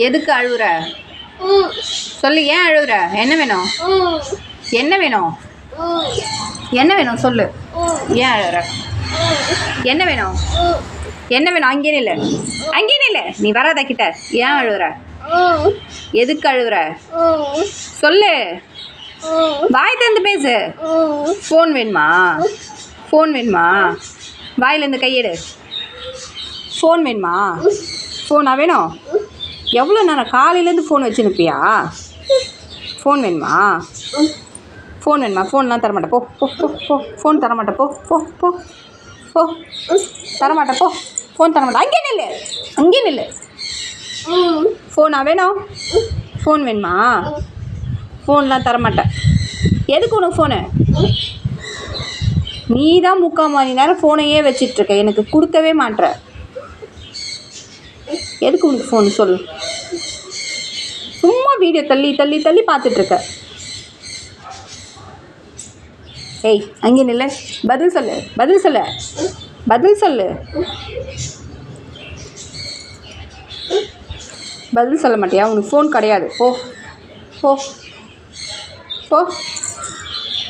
எதுக்கு அழுகுற? சொல்லு, ஏன் அழுகுற? என்ன வேணும்? என்ன வேணும்? என்ன வேணும் சொல்லு. ஏன் அழுகுற? என்ன வேணும்? என்ன வேணும்? அங்கே நில்லு, அங்கே நில்லு. நீ வராத கிட்ட. ஏன் அழுகுற? எதுக்கு அழுகுற? சொல்லு, வாய் திறந்து பேசு. ஃபோன் வேணுமா? ஃபோன் வேணுமா? வாயிலேருந்து கையெடு. ஃபோன் வேணுமா? ஃபோனா வேணும்? எவ்வளோ நேரம் காலையிலேருந்து ஃபோன் வச்சுருப்பியா? ஃபோன் வேணுமா? ஃபோன் வேணுமா? ஃபோன்லாம் தரமாட்டேன். போ போ போ போ. ஃபோன் தரமாட்டேன். போ போ போ போ. தரமாட்டேன். போ. ஃபோன் தரமாட்டேன். அங்கே நில்லு, அங்கே நில்லு. ஃபோனா வேணும்? ஃபோன் வேணுமா? ஃபோன்லாம் தரமாட்டேன். எதுக்கு உனக்கு ஃபோனு? நீ தான் 3/4 மணி நேரம் ஃபோனையே வச்சிட்ருக்க, எனக்கு கொடுக்கவே மாட்ற. எதுக்கு உனக்கு ஃபோன் சொல்லு. சும்மா வீடியோ தள்ளி தள்ளி தள்ளி பார்த்துட்ருக்க. ஏய், அங்கே நில்ல. பதில் சொல்லு, பதில் சொல்லு, பதில் சொல்லு. பதில் சொல்ல மாட்டியா? உனக்கு ஃபோன் கிடையாது. போ போ போ.